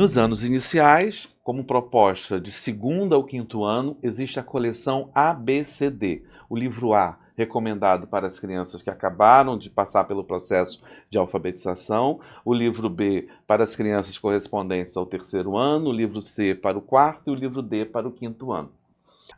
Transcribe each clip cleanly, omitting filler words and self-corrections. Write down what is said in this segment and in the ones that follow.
Nos anos iniciais, como proposta de segundo ao quinto ano, existe a coleção ABCD, o livro A, recomendado para as crianças que acabaram de passar pelo processo de alfabetização, o livro B para as crianças correspondentes ao terceiro ano, o livro C para o quarto e o livro D para o quinto ano.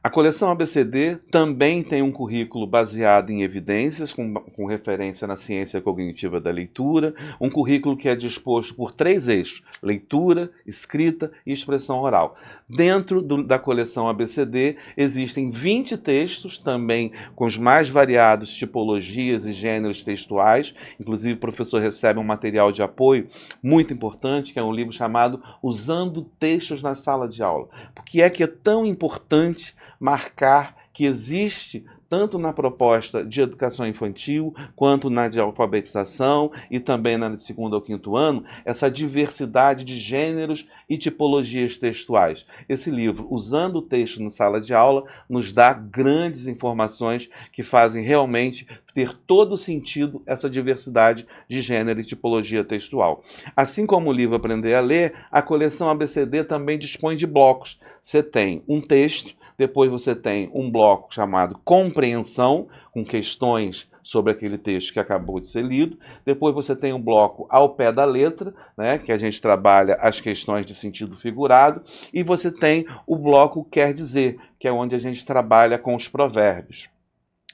A coleção ABCD também tem um currículo baseado em evidências, com referência na ciência cognitiva da leitura, um currículo que é disposto por 3 eixos: leitura, escrita e expressão oral. Dentro da coleção ABCD existem 20 textos, também com os mais variados tipologias e gêneros textuais. Inclusive, o professor recebe um material de apoio muito importante, que é um livro chamado Usando Textos na Sala de Aula. Por que é tão importante marcar que existe, tanto na proposta de educação infantil, quanto na de alfabetização e também na de segundo ao quinto ano, essa diversidade de gêneros e tipologias textuais? Esse livro, Usando o Texto na Sala de Aula, nos dá grandes informações que fazem realmente ter todo sentido essa diversidade de gênero e tipologia textual. Assim como o livro Aprender a Ler, a coleção ABCD também dispõe de blocos. Você tem um texto, depois você tem um bloco chamado Compreensão, com questões sobre aquele texto que acabou de ser lido. Depois você tem um bloco Ao Pé da Letra, né, que a gente trabalha as questões de sentido figurado. E você tem o bloco Quer Dizer, que é onde a gente trabalha com os provérbios.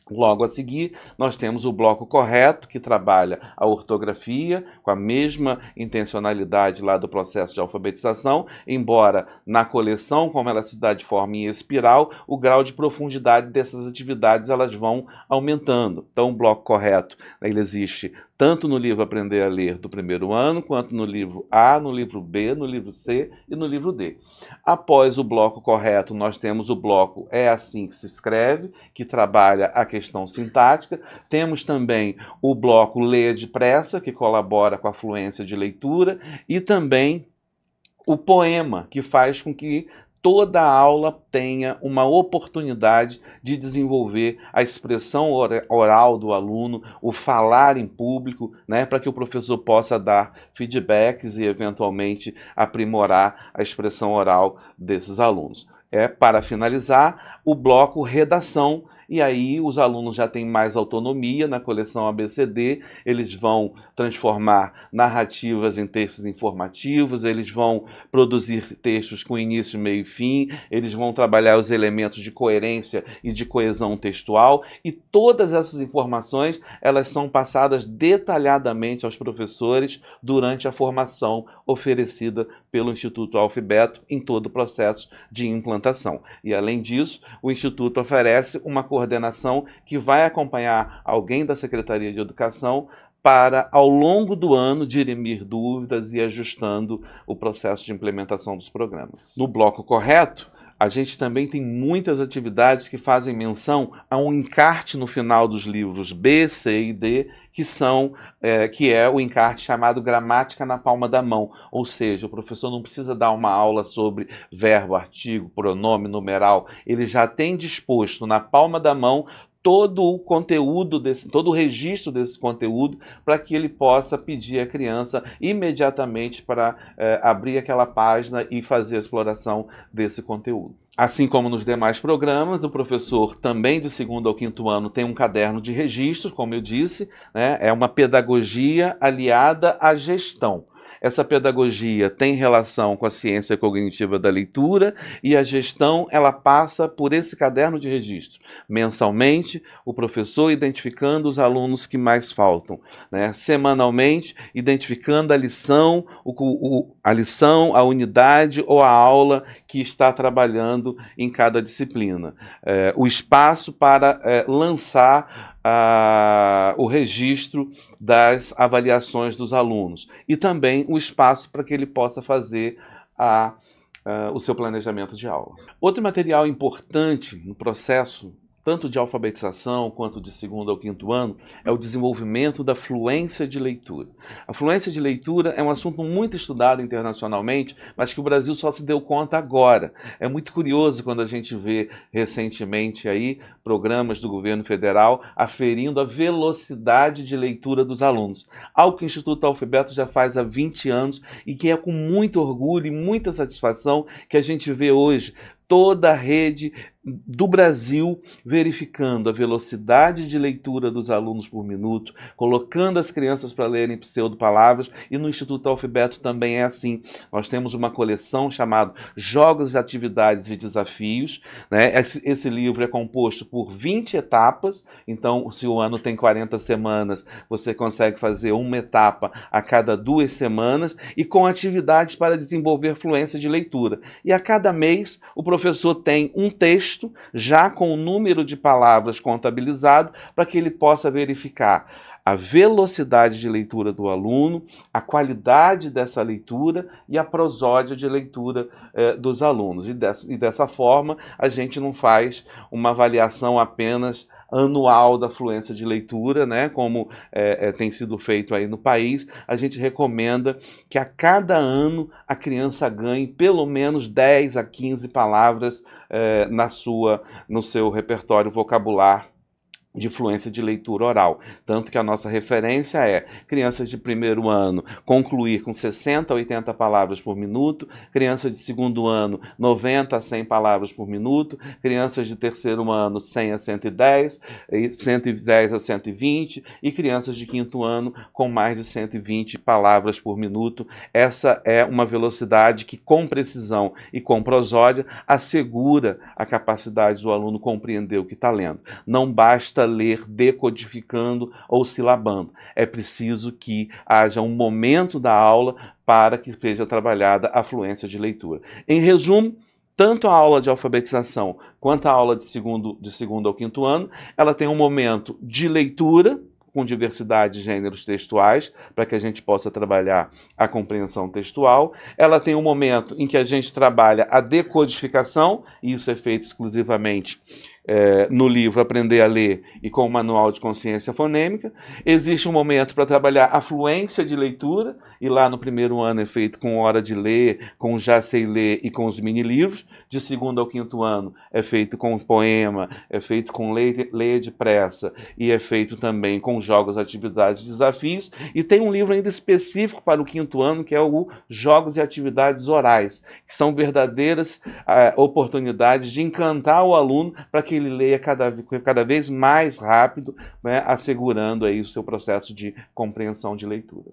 Logo a seguir, nós temos o bloco Correto, que trabalha a ortografia, com a mesma intencionalidade lá do processo de alfabetização, embora na coleção, como ela se dá de forma em espiral, o grau de profundidade dessas atividades elas vão aumentando. Então, o bloco Correto, ele existe tanto no livro Aprender a Ler do primeiro ano, quanto no livro A, no livro B, no livro C e no livro D. Após o bloco Correto, nós temos o bloco É Assim que se Escreve, que trabalha a questão sintática. Temos também o bloco Leia Depressa, que colabora com a fluência de leitura, e também o poema, que faz com que toda a aula tenha uma oportunidade de desenvolver a expressão oral do aluno, o falar em público, né, para que o professor possa dar feedbacks e, eventualmente, aprimorar a expressão oral desses alunos. Para finalizar, o bloco Redação, e aí os alunos já têm mais autonomia na coleção ABCD, eles vão transformar narrativas em textos informativos, eles vão produzir textos com início, meio e fim, eles vão trabalhar os elementos de coerência e de coesão textual, e todas essas informações elas são passadas detalhadamente aos professores durante a formação oferecida pelo Instituto Alfabeto em todo o processo de implantação. E, além disso, o Instituto oferece uma coordenação que vai acompanhar alguém da Secretaria de Educação para, ao longo do ano, dirimir dúvidas e ajustando o processo de implementação dos programas. No bloco Correto, a gente também tem muitas atividades que fazem menção a um encarte no final dos livros B, C e D, que é o encarte chamado Gramática na Palma da Mão. Ou seja, o professor não precisa dar uma aula sobre verbo, artigo, pronome, numeral. Ele já tem disposto na palma da mão todo o conteúdo, todo o registro desse conteúdo, para que ele possa pedir à criança imediatamente para abrir aquela página e fazer a exploração desse conteúdo. Assim como nos demais programas, o professor também de segundo ao quinto ano tem um caderno de registros, como eu disse, né? É uma pedagogia aliada à gestão. Essa pedagogia tem relação com a ciência cognitiva da leitura e a gestão ela passa por esse caderno de registro. Mensalmente, o professor identificando os alunos que mais faltam, né? Semanalmente, identificando a lição, a unidade ou a aula que está trabalhando em cada disciplina. O espaço para lançar o registro das avaliações dos alunos e também o espaço para que ele possa fazer o seu planejamento de aula. Outro material importante no processo tanto de alfabetização quanto de segundo ao quinto ano, é o desenvolvimento da fluência de leitura. A fluência de leitura é um assunto muito estudado internacionalmente, mas que o Brasil só se deu conta agora. É muito curioso quando a gente vê recentemente aí programas do governo federal aferindo a velocidade de leitura dos alunos, algo que o Instituto Alfabeto já faz há 20 anos e que é com muito orgulho e muita satisfação que a gente vê hoje toda a rede do Brasil verificando a velocidade de leitura dos alunos por minuto, colocando as crianças para lerem pseudo-palavras, e no Instituto Alfabeto também é assim. Nós temos uma coleção chamada Jogos, Atividades e Desafios, né? Esse livro é composto por 20 etapas, então se o ano tem 40 semanas, você consegue fazer uma etapa a cada 2 semanas, e com atividades para desenvolver fluência de leitura. E a cada mês o professor tem um texto já com o número de palavras contabilizado para que ele possa verificar a velocidade de leitura do aluno, a qualidade dessa leitura e a prosódia de leitura dos alunos. E dessa forma a gente não faz uma avaliação apenas anual da fluência de leitura, né, como tem sido feito aí no país. A gente recomenda que a cada ano a criança ganhe pelo menos 10 a 15 palavras no seu repertório vocabular de fluência de leitura oral. Tanto que a nossa referência é crianças de primeiro ano concluir com 60 a 80 palavras por minuto, crianças de segundo ano 90 a 100 palavras por minuto, crianças de terceiro ano 100 a 110, 110 a 120 e crianças de quinto ano com mais de 120 palavras por minuto. Essa é uma velocidade que, com precisão e com prosódia, assegura a capacidade do aluno compreender o que está lendo. Não basta ler decodificando ou silabando. É preciso que haja um momento da aula para que seja trabalhada a fluência de leitura. Em resumo, tanto a aula de alfabetização quanto a aula de segundo ao quinto ano, ela tem um momento de leitura, com diversidade de gêneros textuais, para que a gente possa trabalhar a compreensão textual. Ela tem um momento em que a gente trabalha a decodificação, e isso é feito exclusivamente no livro Aprender a Ler e com o Manual de Consciência Fonêmica. Existe um momento para trabalhar a fluência de leitura, e lá no primeiro ano é feito com Hora de Ler, com Já Sei Ler e com os mini-livros. De segundo ao quinto ano é feito com poema, é feito com leia depressa e é feito também com jogos, atividades e desafios. E tem um livro ainda específico para o quinto ano, que é o Jogos e Atividades Orais, que são verdadeiras oportunidades de encantar o aluno para que ele leia cada vez mais rápido, né, assegurando aí o seu processo de compreensão de leitura.